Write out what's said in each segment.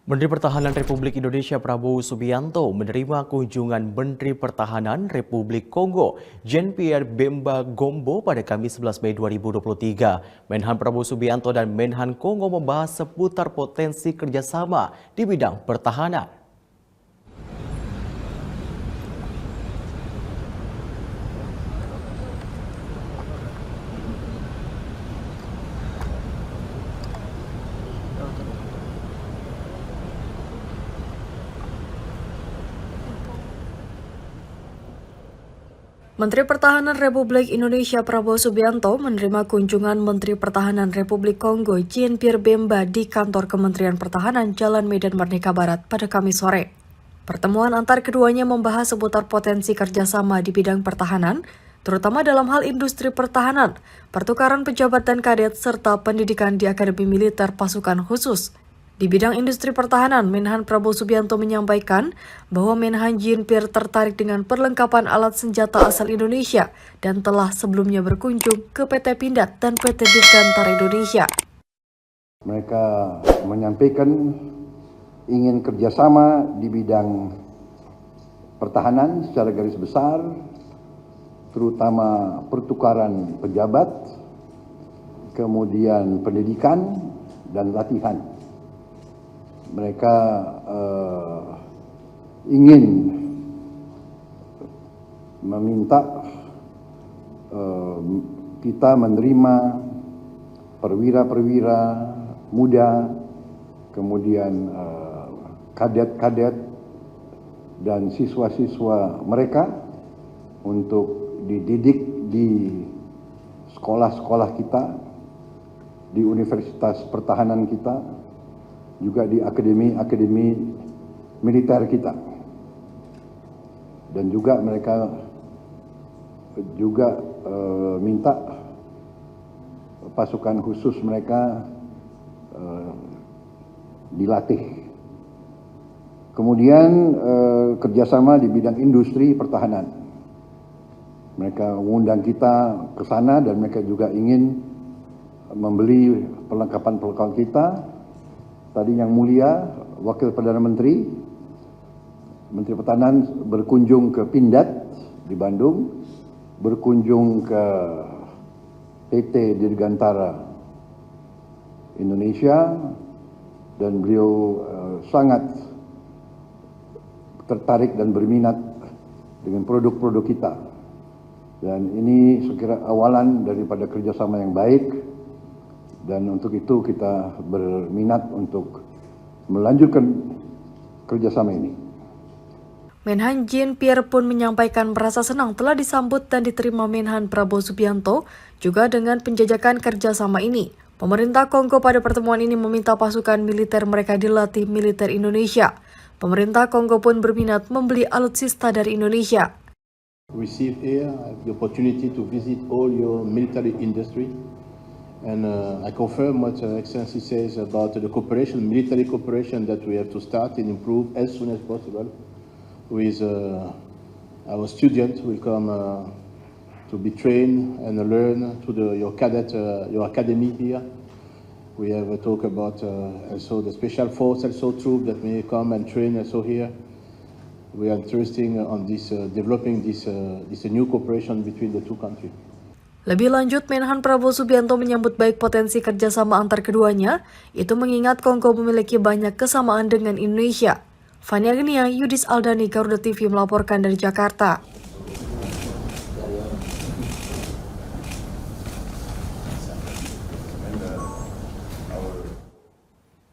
Menteri Pertahanan Republik Indonesia Prabowo Subianto menerima kunjungan Menteri Pertahanan Republik Kongo Jean-Pierre Bemba Gombo pada Kamis 11 Mei 2023. Menhan Prabowo Subianto dan Menhan Kongo membahas seputar potensi kerjasama di bidang pertahanan. Menteri Pertahanan Republik Indonesia Prabowo Subianto menerima kunjungan Menteri Pertahanan Republik Kongo Jean-Pierre Bemba di kantor Kementerian Pertahanan Jalan Medan Merdeka Barat pada Kamis sore. Pertemuan antar keduanya membahas seputar potensi kerjasama di bidang pertahanan, terutama dalam hal industri pertahanan, pertukaran pejabat dan kadet, serta pendidikan di Akademi Militer Pasukan Khusus. Di bidang industri pertahanan, Menhan Prabowo Subianto menyampaikan bahwa Menhan Jean-Pierre tertarik dengan perlengkapan alat senjata asal Indonesia dan telah sebelumnya berkunjung ke PT Pindad dan PT Dirgantara Indonesia. Mereka menyampaikan ingin kerjasama di bidang pertahanan secara garis besar, terutama pertukaran pejabat, kemudian pendidikan dan latihan. Mereka ingin meminta kita menerima perwira-perwira muda, kemudian kadet-kadet dan siswa-siswa mereka untuk dididik di sekolah-sekolah kita, di universitas pertahanan kita, juga di akademi-akademi militer kita. Dan juga mereka juga minta pasukan khusus mereka dilatih. Kemudian kerjasama di bidang industri pertahanan. Mereka mengundang kita ke sana dan mereka juga ingin membeli perlengkapan-perlengkapan kita. Tadi Yang Mulia Wakil Perdana Menteri, Menteri Pertahanan berkunjung ke Pindad di Bandung, berkunjung ke PT Dirgantara Indonesia, dan beliau sangat tertarik dan berminat dengan produk-produk kita. Dan ini saya kira awalan daripada kerjasama yang baik. Dan untuk itu kita berminat untuk melanjutkan kerjasama ini. Menhan Jean-Pierre pun menyampaikan merasa senang telah disambut dan diterima Menhan Prabowo Subianto juga dengan penjajakan kerjasama ini. Pemerintah Kongo pada pertemuan ini meminta pasukan militer mereka dilatih militer Indonesia. Pemerintah Kongo pun berminat membeli alutsista dari Indonesia. Receive here the opportunity to visit all your military industry. And I confirm what Excellency says about the cooperation, military cooperation, that we have to start and improve as soon as possible. With our students will come to be trained and learn to your academy here. We have a talk about also the special force, also troop that may come and train also here. We are interested on this developing this new cooperation between the two countries. Lebih lanjut, Menhan Prabowo Subianto menyambut baik potensi kerjasama antar keduanya, itu mengingat Kongo memiliki banyak kesamaan dengan Indonesia. Fani Agnia, Yudis Aldani, Garuda TV melaporkan dari Jakarta.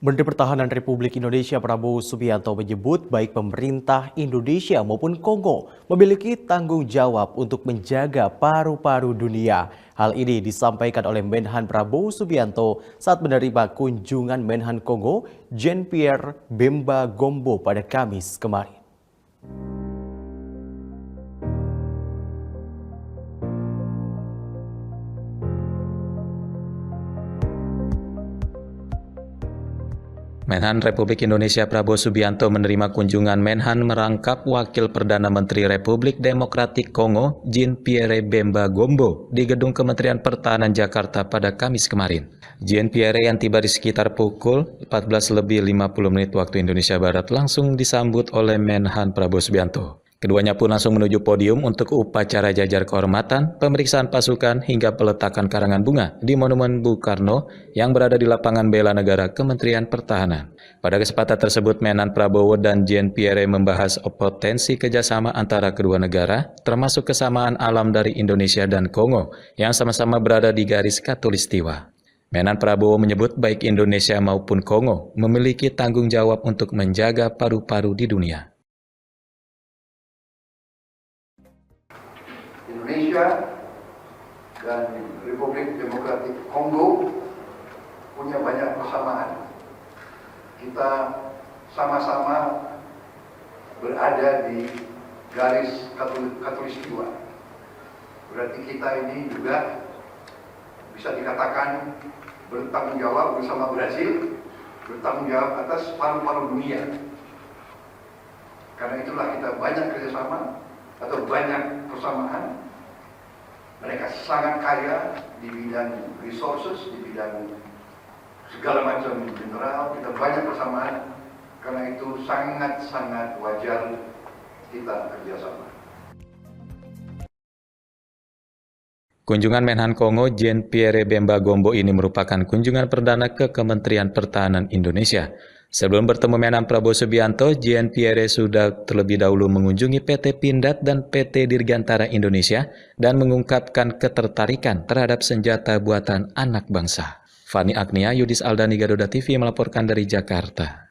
Menteri Pertahanan Republik Indonesia Prabowo Subianto menyebut baik pemerintah Indonesia maupun Kongo memiliki tanggung jawab untuk menjaga paru-paru dunia. Hal ini disampaikan oleh Menhan Prabowo Subianto saat menerima kunjungan Menhan Kongo Jean-Pierre Bemba Gombo pada Kamis kemarin. Menhan Republik Indonesia Prabowo Subianto menerima kunjungan Menhan merangkap Wakil Perdana Menteri Republik Demokratik Kongo Jean-Pierre Bemba Gombo di Gedung Kementerian Pertahanan Jakarta pada Kamis kemarin. Jean-Pierre yang tiba di sekitar pukul 14:50 waktu Indonesia Barat langsung disambut oleh Menhan Prabowo Subianto. Keduanya pun langsung menuju podium untuk upacara jajar kehormatan, pemeriksaan pasukan, hingga peletakan karangan bunga di Monumen Bung Karno yang berada di lapangan bela negara Kementerian Pertahanan. Pada kesempatan tersebut, Menhan Prabowo dan Jean-Pierre membahas potensi kerjasama antara kedua negara, termasuk kesamaan alam dari Indonesia dan Kongo yang sama-sama berada di garis khatulistiwa. Menhan Prabowo menyebut baik Indonesia maupun Kongo memiliki tanggung jawab untuk menjaga paru-paru di dunia. Indonesia dan Republik Demokratik Kongo punya banyak persamaan. Kita sama-sama berada di garis khatulistiwa. Berarti kita ini juga bisa dikatakan bertanggung jawab bersama Brasil, bertanggung jawab atas paru-paru dunia. Karena itulah kita banyak kerjasama atau banyak persamaan. Mereka sangat kaya di bidang resources, di bidang segala macam mineral. Kita banyak persamaan, karena itu sangat-sangat wajar kita kerjasama. Kunjungan Menhan Kongo Jean-Pierre Bemba Gombo ini merupakan kunjungan perdana ke Kementerian Pertahanan Indonesia. Sebelum bertemu Menhan Prabowo Subianto, Jean-Pierre sudah terlebih dahulu mengunjungi PT Pindad dan PT Dirgantara Indonesia dan mengungkapkan ketertarikan terhadap senjata buatan anak bangsa. Fani Agnia, Yudis Aldani, Garuda TV melaporkan dari Jakarta.